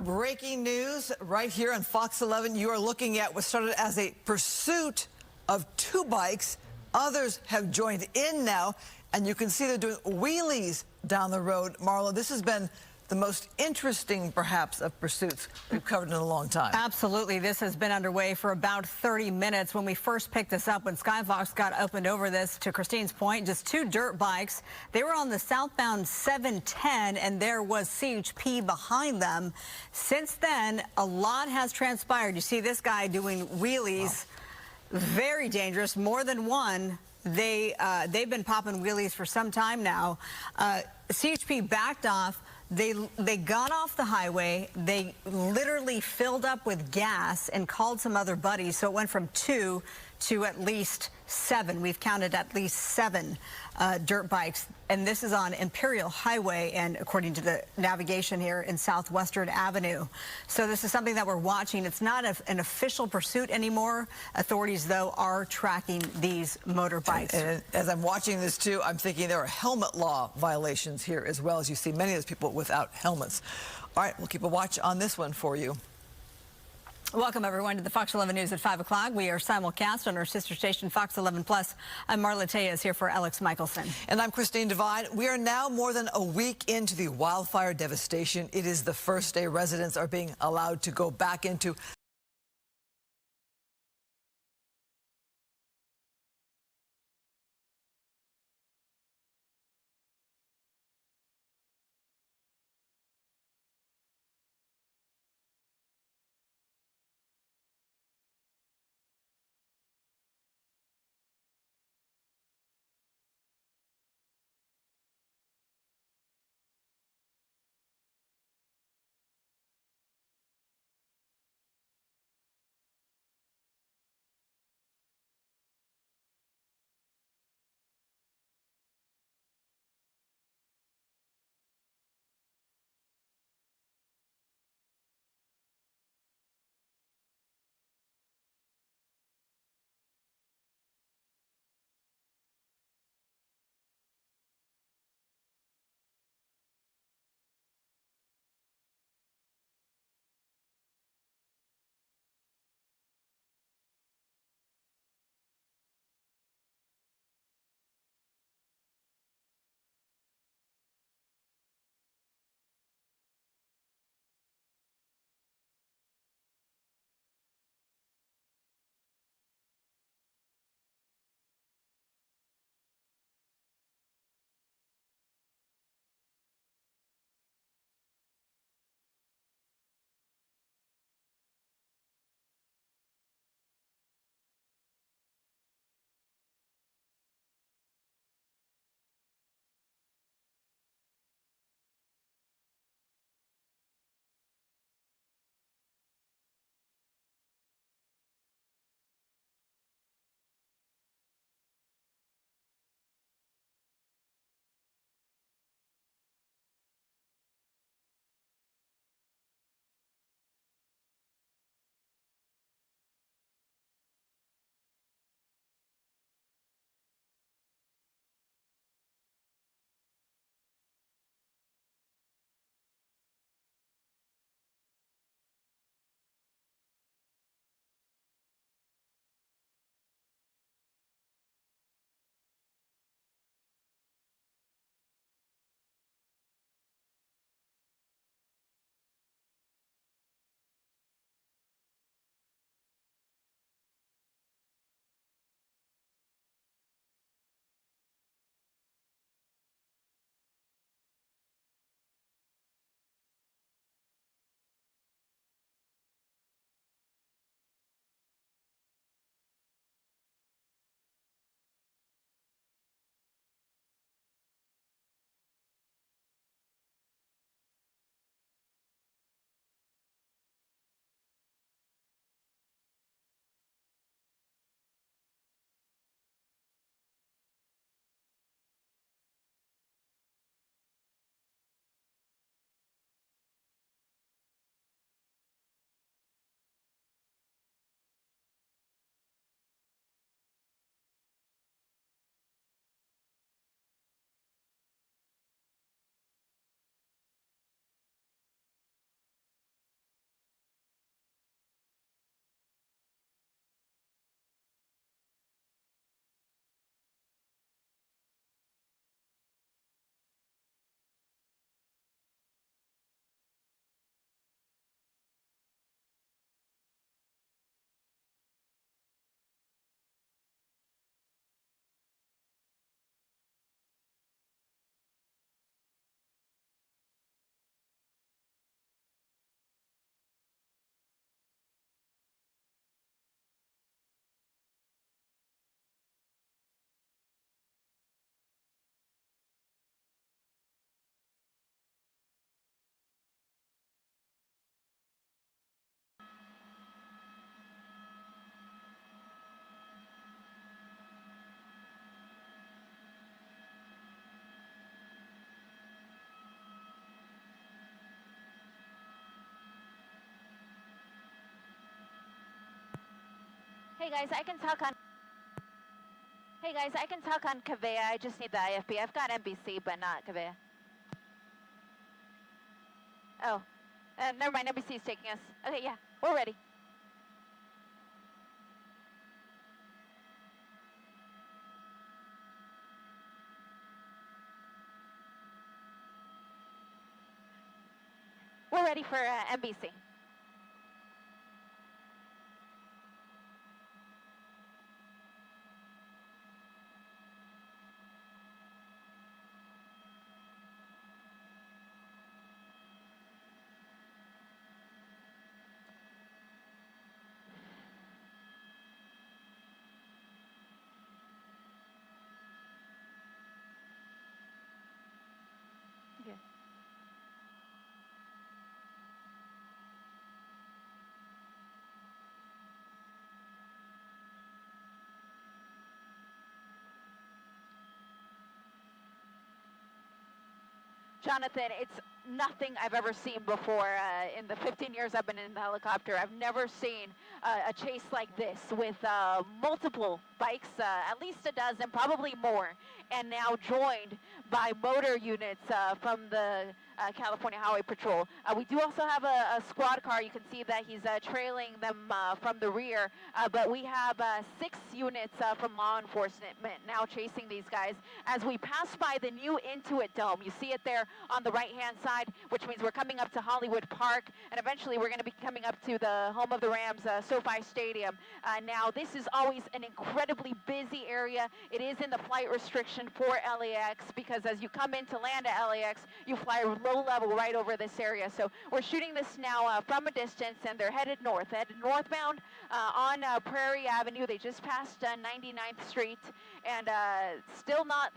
breaking news right here on Fox 11. You are looking at what started as a pursuit of two bikes. Others have joined in now, and you can see they're doing wheelies down the road. Marla, this has been the most interesting, perhaps, of pursuits we've covered in a long time. Absolutely. This has been underway for about 30 minutes. When we first picked this up, when Skyfox got opened over this, to Christine's point, just two dirt bikes. They were on the southbound 710, and there was CHP behind them. Since then, a lot has transpired. You see this guy doing wheelies. Wow. Very dangerous, more than one. They've been popping wheelies for some time now. CHP backed off. They got off the highway. They literally filled up with gas and called some other buddies. So it went from 2 to at least 7. We've counted at least 7 dirt bikes. And this is on Imperial Highway, and according to the navigation here in Southwestern Avenue. So this is something that we're watching. It's not an official pursuit anymore. Authorities, though, are tracking these motorbikes. And as I'm watching this, too, I'm thinking there are helmet law violations here as well, as you see many of those people without helmets. All right, we'll keep a watch on this one for you. Welcome, everyone, to the Fox 11 News at 5 o'clock. We are simulcast on our sister station, Fox 11 Plus. I'm Marla Tejas here for Alex Michelson. And I'm Christine Divine. We are now more than a week into the wildfire devastation. It is the first day residents are being allowed to go back into Hey guys, I can talk on. Hey guys, I can talk on Kavea. I just need the IFB. I've got NBC, but not Kavea. Oh, never mind. NBC is taking us. Okay, yeah, we're ready. We're ready for NBC. Okay. Jonathan, it's nothing I've ever seen before in the 15 years I've been in the helicopter. I've never seen a chase like this with multiple bikes, at least a dozen, probably more, and now joined by motor units from the California Highway Patrol. We do also have a squad car. You can see that he's trailing them from the rear, but we have 6 units from law enforcement now chasing these guys as we pass by the new Intuit Dome. You see it there on the right-hand side, which means we're coming up to Hollywood Park, and eventually we're going to be coming up to the home of the Rams, SoFi Stadium. Now, this is always an incredibly busy area. It is in the flight restriction for LAX because as you come in to land at LAX, you fly low level right over this area. So we're shooting this now from a distance, and they're headed northbound on Prairie Avenue. They just passed 99th Street, and still not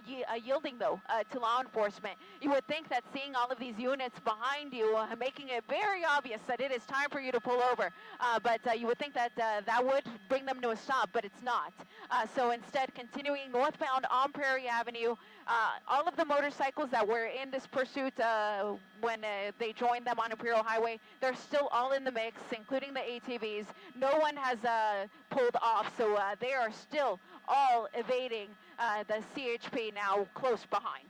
yielding, though, to law enforcement. You would think that seeing all of these units behind you, making it very obvious that it is time for you to pull over, but you would think that that would bring them to a stop, but it's not. So instead, continuing northbound on Prairie Avenue, all of the motorcycles that were in this pursuit when they joined them on Imperial Highway, they're still all in the mix, including the ATVs. No one has pulled off, so they are still all evading the CHP now close behind.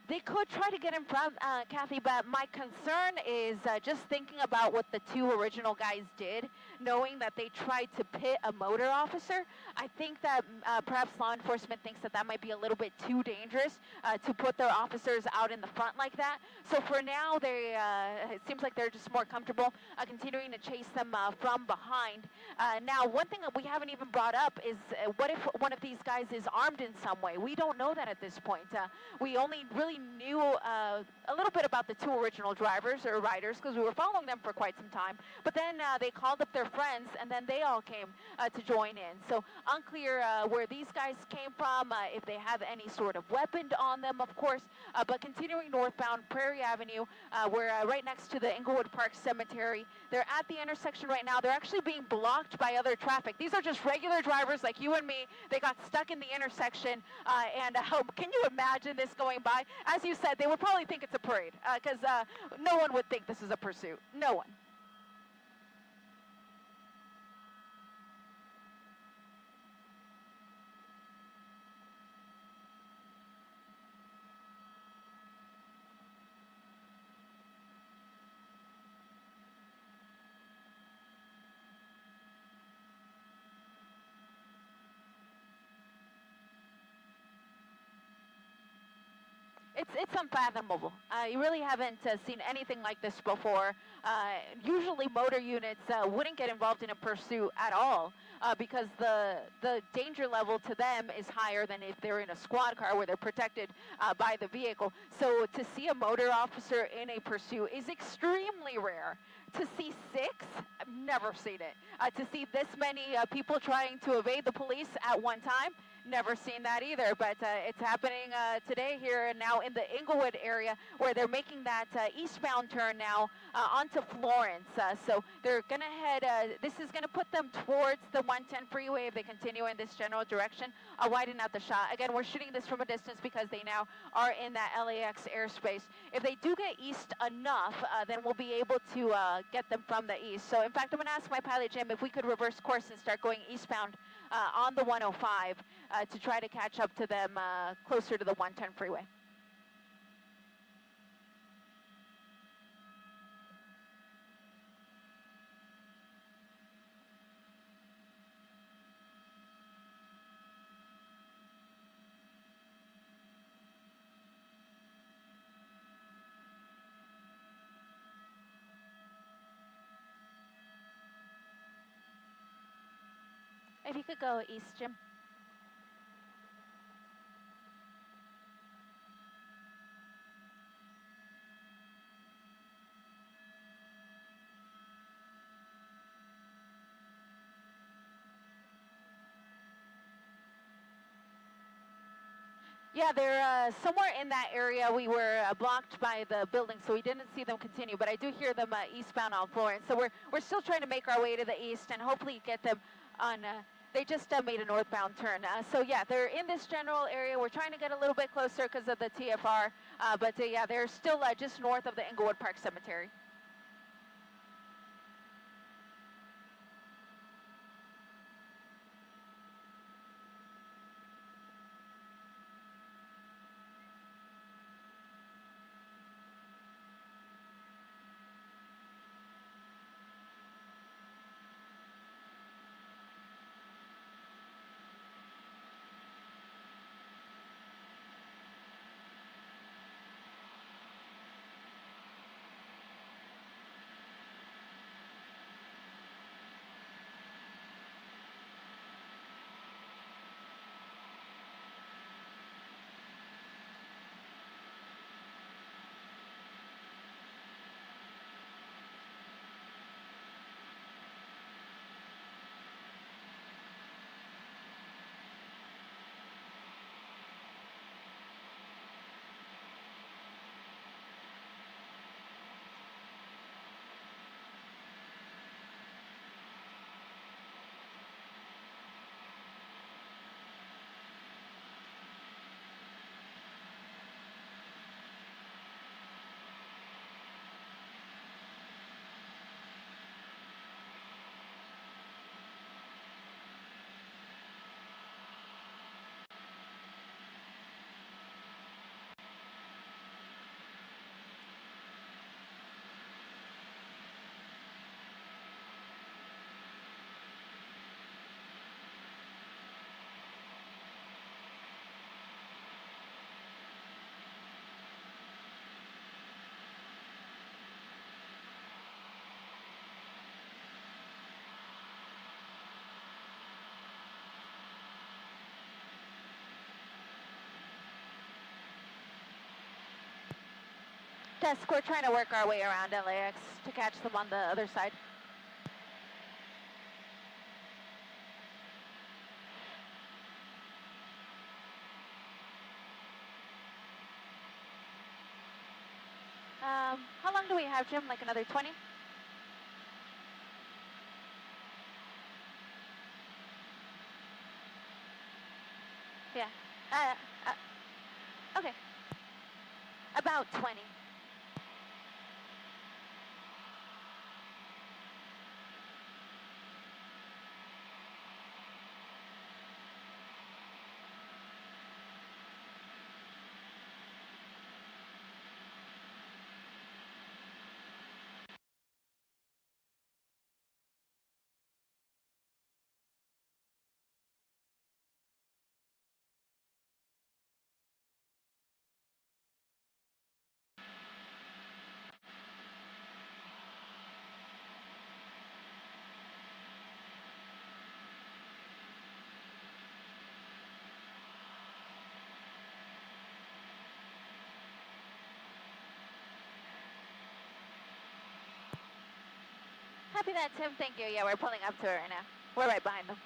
They could try to get in front, Kathy, but my concern is just thinking about what the 2 original guys did, knowing that they tried to pit a motor officer. I think that perhaps law enforcement thinks that that might be a little bit too dangerous to put their officers out in the front like that. So for now, it seems like they're just more comfortable continuing to chase them from behind. Now, one thing that we haven't even brought up is what if one of these guys is armed in some way? We don't know that at this point. We only really knew a little bit about the 2 original drivers or riders because we were following them for quite some time. But then they called up their friends, and then they all came to join in. So unclear where these guys came from, if they have any sort of weapon on them, of course. But continuing northbound Prairie Avenue, we're right next to the Inglewood Park Cemetery. They're at the intersection right now. They're actually being blocked by other traffic. These are just regular drivers like you and me. They got stuck in the intersection, and can you imagine this going by? As you said, they would probably think it's a parade because no one would think this is a pursuit. No one. It's unfathomable. You really haven't seen anything like this before. Usually motor units wouldn't get involved in a pursuit at all because the danger level to them is higher than if they're in a squad car where they're protected by the vehicle. So to see a motor officer in a pursuit is extremely rare. To see 6, I've never seen it. To see this many people trying to evade the police at one time, never seen that either, but it's happening today here and now in the Inglewood area, where they're making that eastbound turn now onto Florence. So they're going to head, this is going to put them towards the 110 freeway if they continue in this general direction. I'll widen out the shot. Again, we're shooting this from a distance because they now are in that LAX airspace. If they do get east enough, then we'll be able to get them from the east. So in fact, I'm going to ask my pilot, Jim, if we could reverse course and start going eastbound on the 105 to try to catch up to them closer to the 110 freeway. If you could go east, Jim. Yeah, they're somewhere in that area. We were blocked by the building, so we didn't see them continue, but I do hear them eastbound on Florence. So we're still trying to make our way to the east and hopefully get them on, they just made a northbound turn. So yeah, they're in this general area. We're trying to get a little bit closer because of the TFR, but yeah, they're still just north of the Inglewood Park Cemetery. Desk, we're trying to work our way around LAX to catch them on the other side. How long do we have, Jim? Like another 20? Yeah. Okay. About 20. Copy that, Tim. Thank you. Yeah, we're pulling up to it right now. We're right behind them.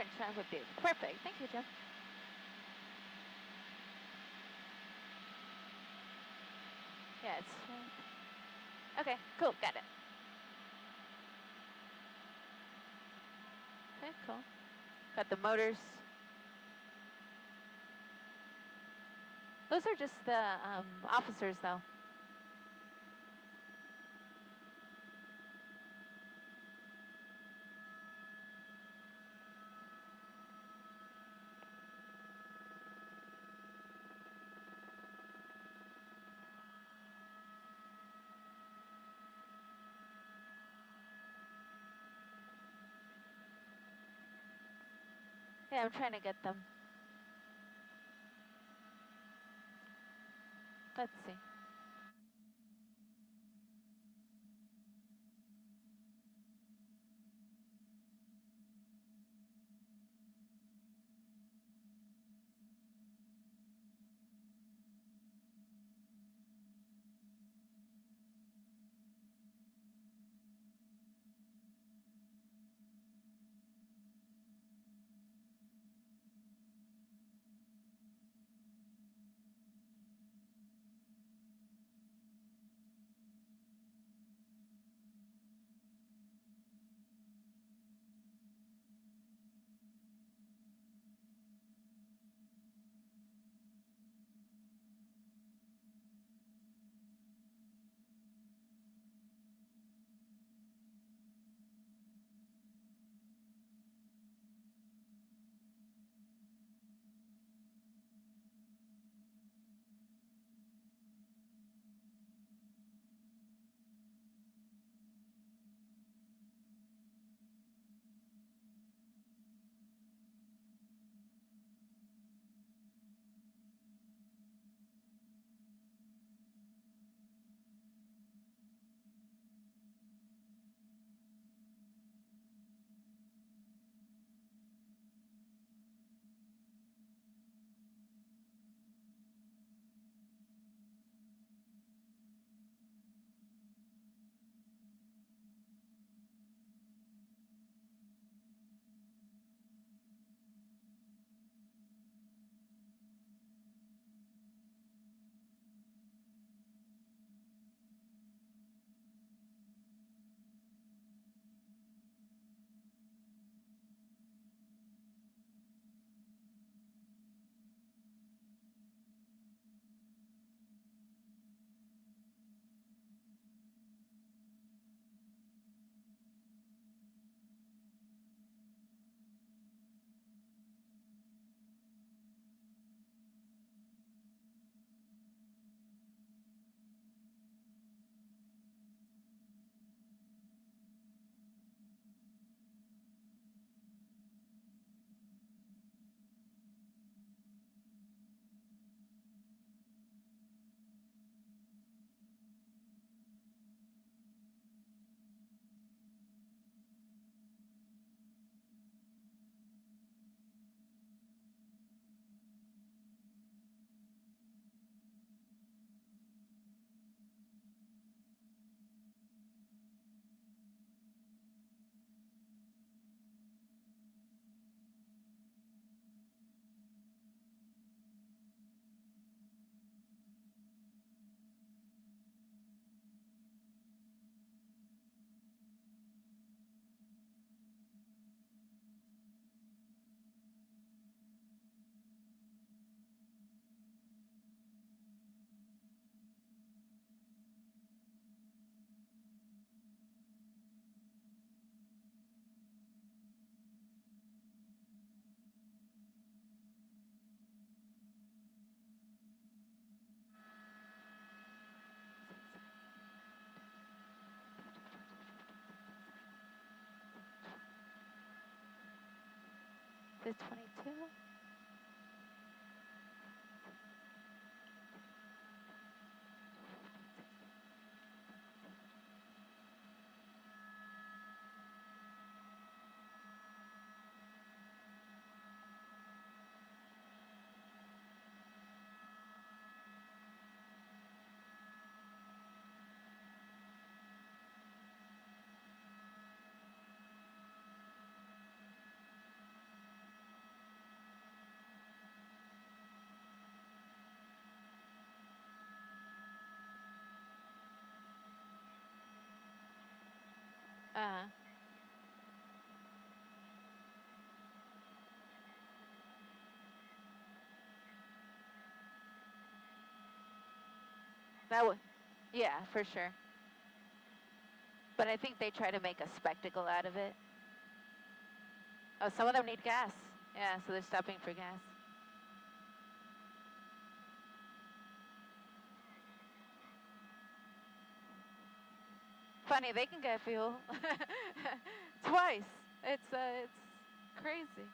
French fries would be perfect. Thank you, Jim. Yeah, it's... okay, cool, got it. Okay, cool. Got the motors. Those are just the officers, though. Yeah, I'm trying to get them. Let's see. Is it 22? Uh, that would, yeah, for sure. But I think they try to make a spectacle out of it. Oh, some of them need gas. Yeah, so they're stopping for gas. Funny, they can get fuel twice. It's crazy.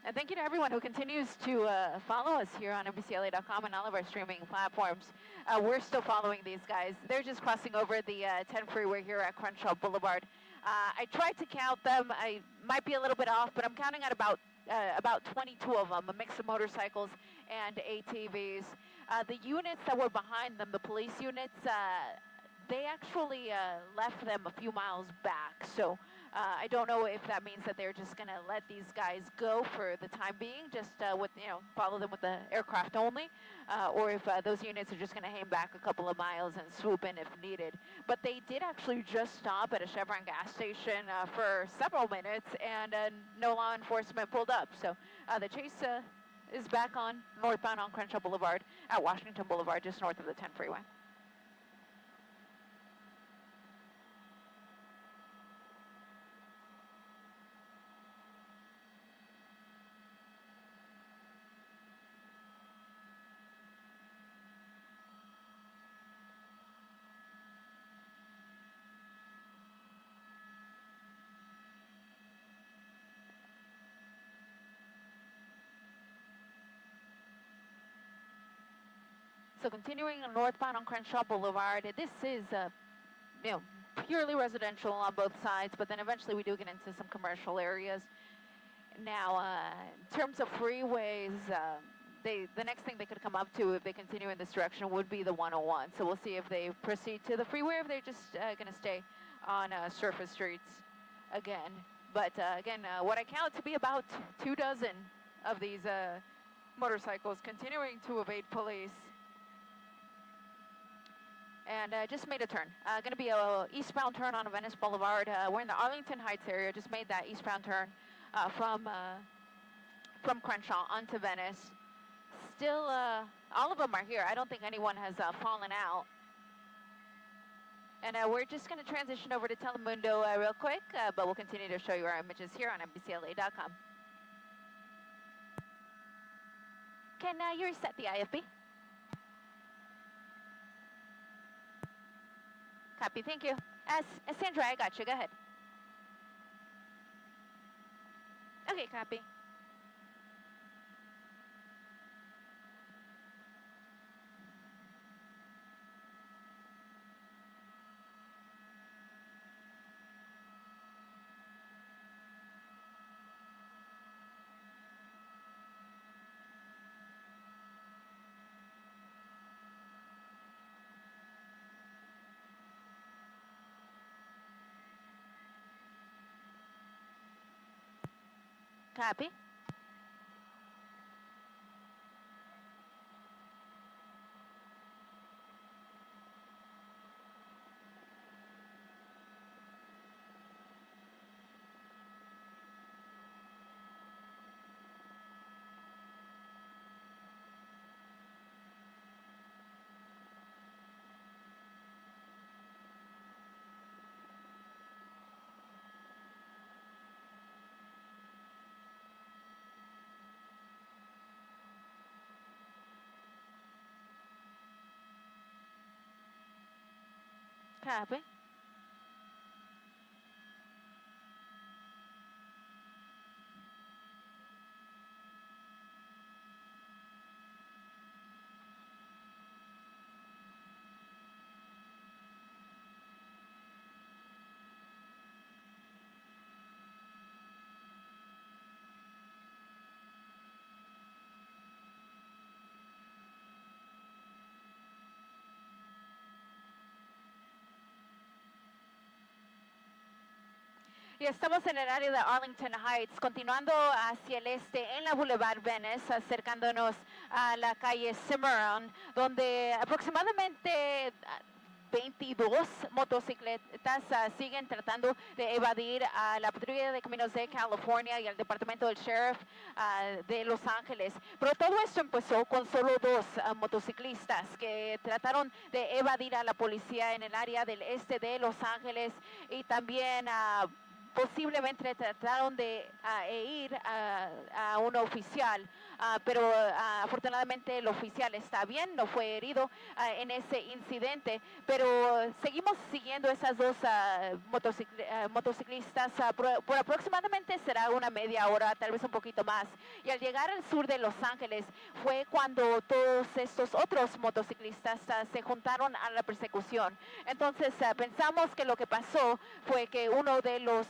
And thank you to everyone who continues to follow us here on NBCLA.com and all of our streaming platforms. We're still following these guys. They're just crossing over the 10 freeway here at Crenshaw Boulevard. I tried to count them. I might be a little bit off, but I'm counting at about 22 of them, a mix of motorcycles and ATVs. The units that were behind them, the police units, they actually left them a few miles back. So I don't know if that means that they're just going to let these guys go for the time being, just with, follow them with the aircraft only, or if those units are just going to hang back a couple of miles and swoop in if needed. But they did actually just stop at a Chevron gas station for several minutes, and no law enforcement pulled up. So the chase is back on northbound on Crenshaw Boulevard at Washington Boulevard, just north of the 10 freeway. So continuing northbound on Crenshaw Boulevard, this is, purely residential on both sides, but then eventually we do get into some commercial areas. Now, in terms of freeways, the next thing they could come up to if they continue in this direction would be the 101. So we'll see if they proceed to the freeway or if they're just going to stay on surface streets again. But again, what I count to be about 24 of these motorcycles continuing to evade police. And just made a turn. Going to be a eastbound turn on Venice Boulevard. We're in the Arlington Heights area. Just made that eastbound turn from Crenshaw onto Venice. Still, all of them are here. I don't think anyone has fallen out. And we're just going to transition over to Telemundo real quick, but we'll continue to show you our images here on NBCLA.com. Can you reset the IFB? Copy, thank you. Sandra, I got you. Go ahead. Okay, copy. Copy. Copy. Y estamos en el área de Arlington Heights, continuando hacia el este en la Boulevard Venice, acercándonos a la calle Cimarron, donde aproximadamente 22 motocicletas siguen tratando de evadir a la Patrulla de Caminos de California y al Departamento del Sheriff de Los Ángeles. Pero todo esto empezó con solo 2 motociclistas que trataron de evadir a la policía en el área del este de Los Ángeles y también posiblemente trataron de ir a un oficial, pero afortunadamente el oficial está bien, no fue herido en ese incidente, pero seguimos siguiendo esas 2 motociclistas por aproximadamente será una media hora, tal vez un poquito más, y al llegar al sur de Los Ángeles fue cuando todos estos otros motociclistas se juntaron a la persecución. Entonces pensamos que lo que pasó fue que uno de los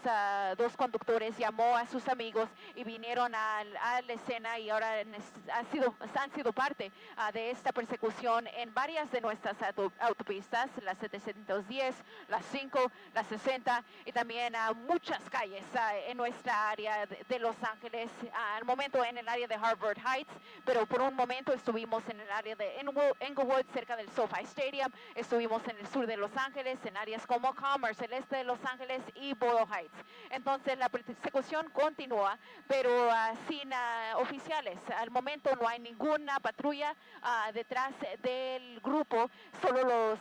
2 conductores llamó a sus amigos y vinieron a la escena y ahora han sido parte de esta persecución en varias de nuestras autopistas, la 710, la 5, la 60 y también muchas calles en nuestra área de Los Ángeles, al momento en el área de Harvard Heights, pero por un momento estuvimos en el área de Inglewood, cerca del SoFi Stadium, estuvimos en el sur de Los Ángeles, en áreas como Commerce, el este de Los Ángeles y Boyle Heights. Entonces la persecución continúa, pero sin oficiales. Al momento no hay ninguna patrulla detrás del grupo, solo los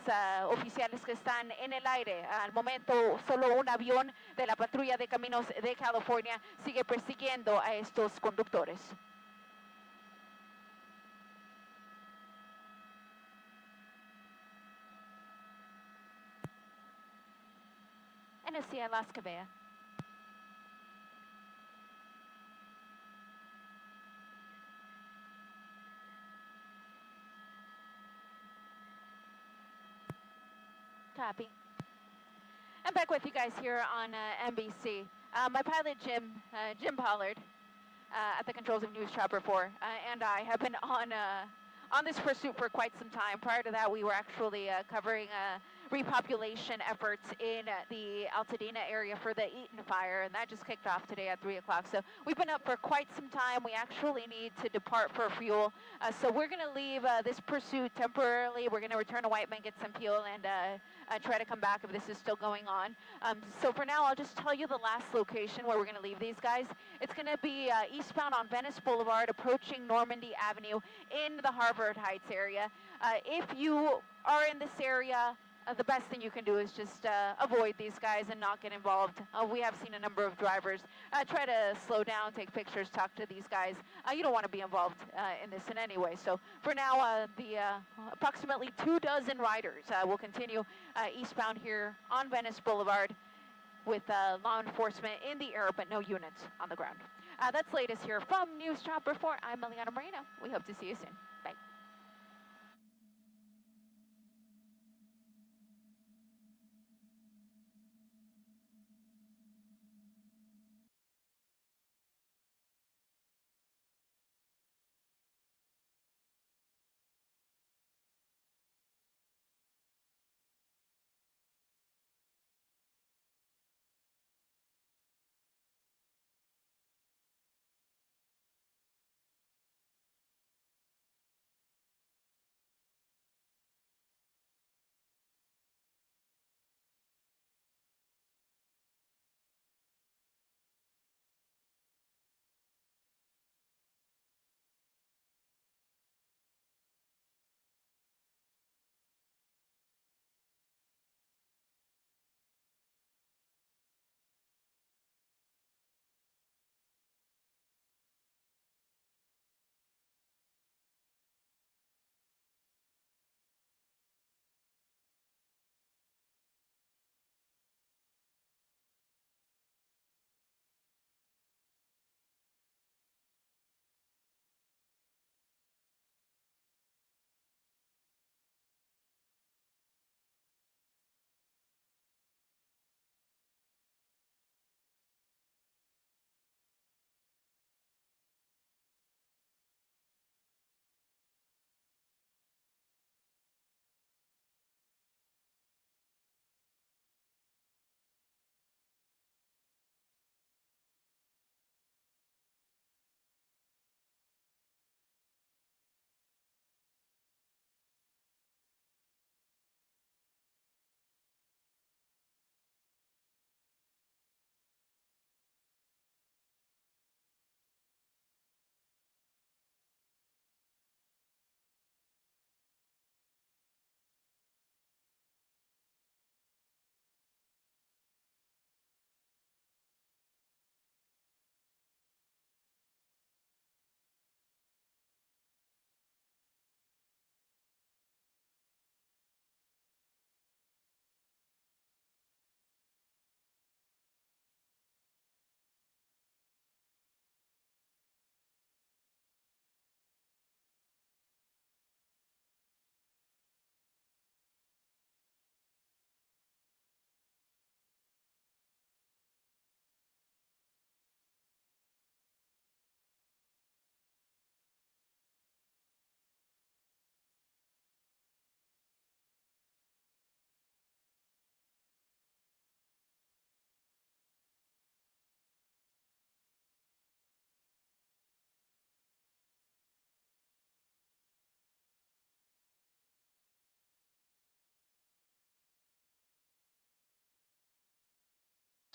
oficiales que están en el aire. Al momento solo un avión de la patrulla de caminos de California sigue persiguiendo a estos conductores. En hacia Las Cabeas. Copy. I'm back with you guys here on NBC. My pilot, Jim Pollard, at the controls of News Chopper 4, and I have been on this pursuit for quite some time. Prior to that, we were actually covering repopulation efforts in the Altadena area for the Eaton fire, and that just kicked off today at 3 o'clock. So we've been up for quite some time. We actually need to depart for fuel. So we're going to leave this pursuit temporarily. We're going to return to Whiteman, get some fuel, and try to come back if this is still going on. So for now, I'll just tell you the last location where we're going to leave these guys. It's going to be eastbound on Venice Boulevard, approaching Normandy Avenue in the Harvard Heights area. If you are in this area, the best thing you can do is just avoid these guys and not get involved. We have seen a number of drivers try to slow down, take pictures, talk to these guys. You don't want to be involved in this in any way. So for now, the approximately 24 riders will continue eastbound here on Venice Boulevard with law enforcement in the air, but no units on the ground. That's latest here from News Chopper 4. I'm Eliana Moreno. We hope to see you soon. Bye.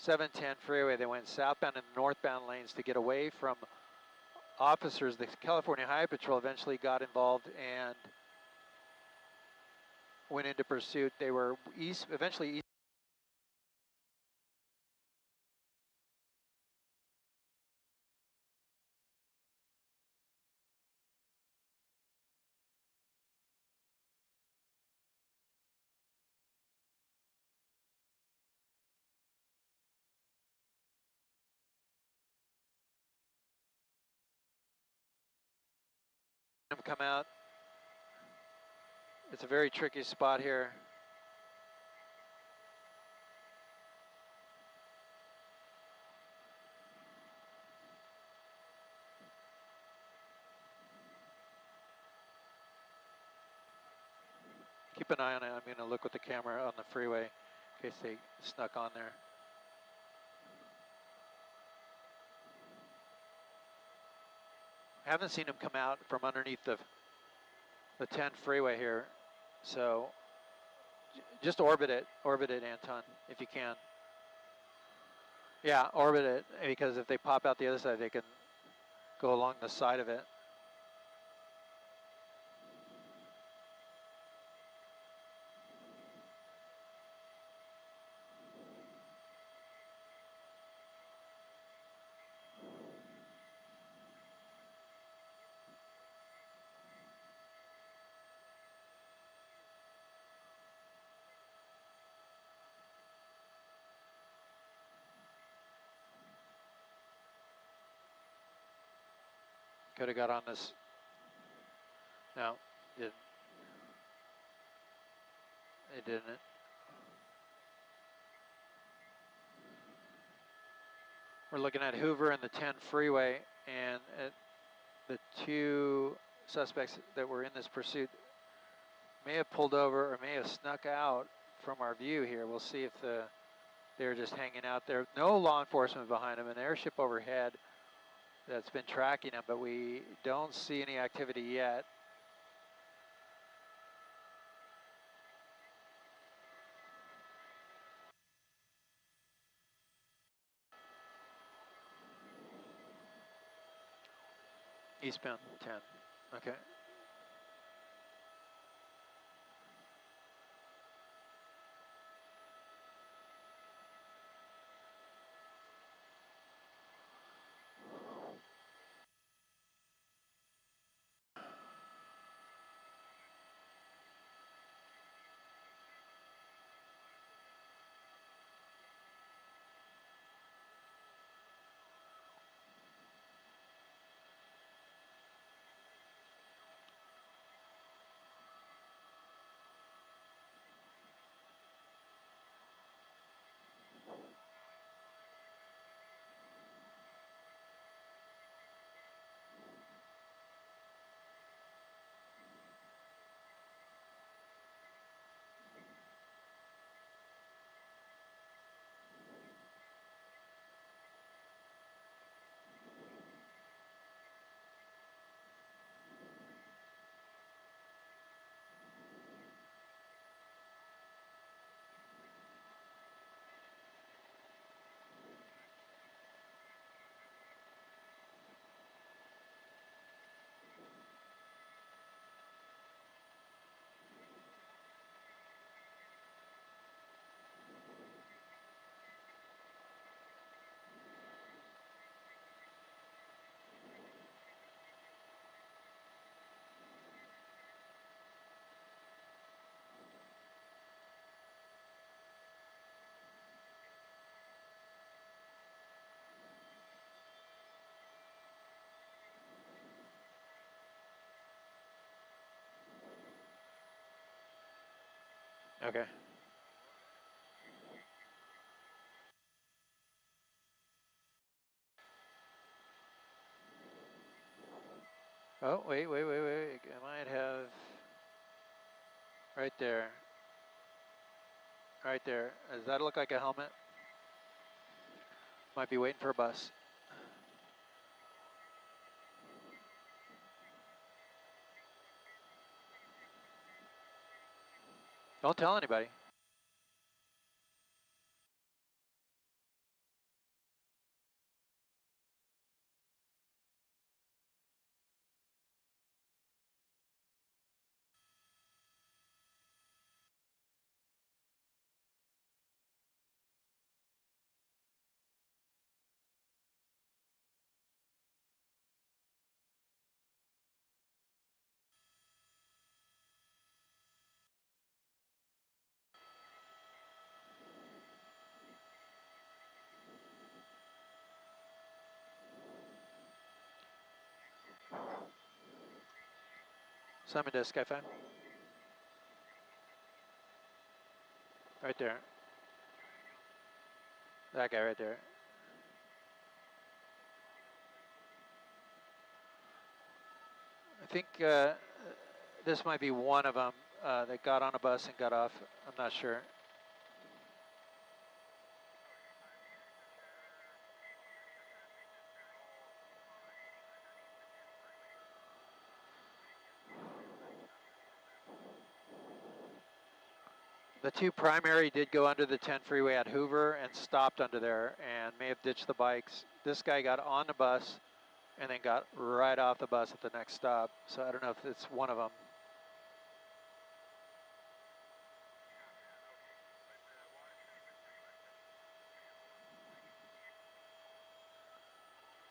710 freeway. They went southbound and northbound lanes to get away from officers. The California Highway Patrol eventually got involved and went into pursuit. They were eventually east. Come out. It's a very tricky spot here. Keep an eye on it. I'm going to look with the camera on the freeway in case they snuck on there. Haven't seen them come out from underneath the 10 freeway here, so just orbit it, Anton, if you can. Yeah, orbit it, because if they pop out the other side, they can go along the side of it. Could have got on this. No, didn't. It didn't. We're looking at Hoover and the 10 freeway, and the two suspects that were in this pursuit may have pulled over or may have snuck out from our view here. We'll see if they're just hanging out there. No law enforcement behind them, an airship overhead that's been tracking them, but we don't see any activity yet. Eastbound 10, okay. Okay. Oh, wait. I might have, right there. Right there. Does that look like a helmet? Might be waiting for a bus. Don't tell anybody. Simon to Sky 5. Right there. That guy right there. I think this might be one of them that got on a bus and got off. I'm not sure. The two primary did go under the 10 freeway at Hoover and stopped under there and may have ditched the bikes. This guy got on the bus and then got right off the bus at the next stop. So I don't know if it's one of them.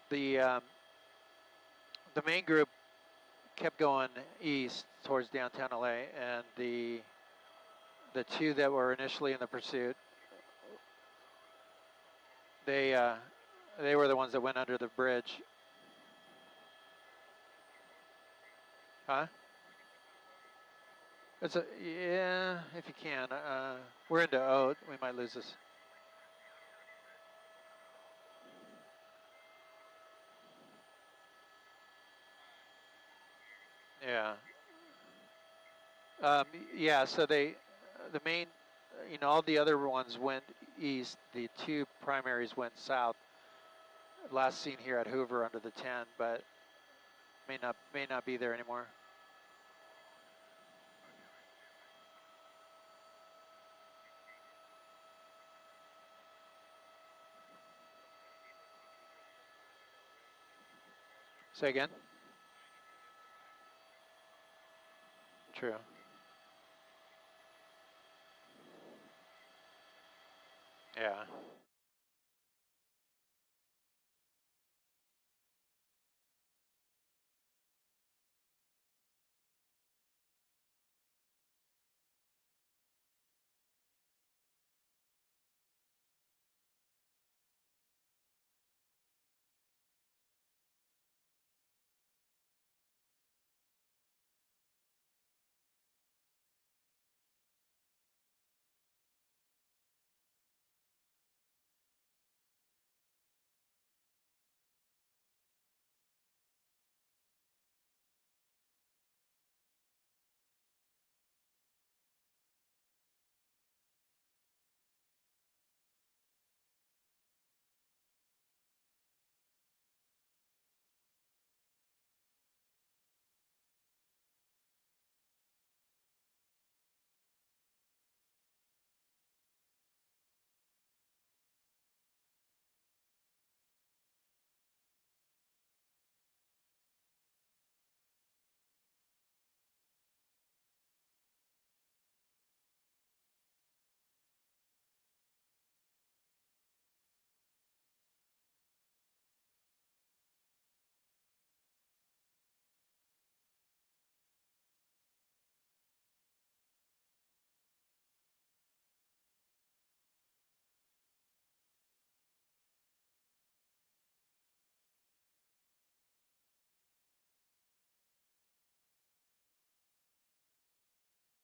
The main group kept going east towards downtown LA, and the two that were initially in the pursuit, they were the ones that went under the bridge. Huh? It's a, yeah, if you can. We're into O. We might lose this. Yeah. Yeah, so the main, all the other ones went east. The two primaries went south. Last seen here at Hoover under the 10, but may not be there anymore. Say again? True. Yeah.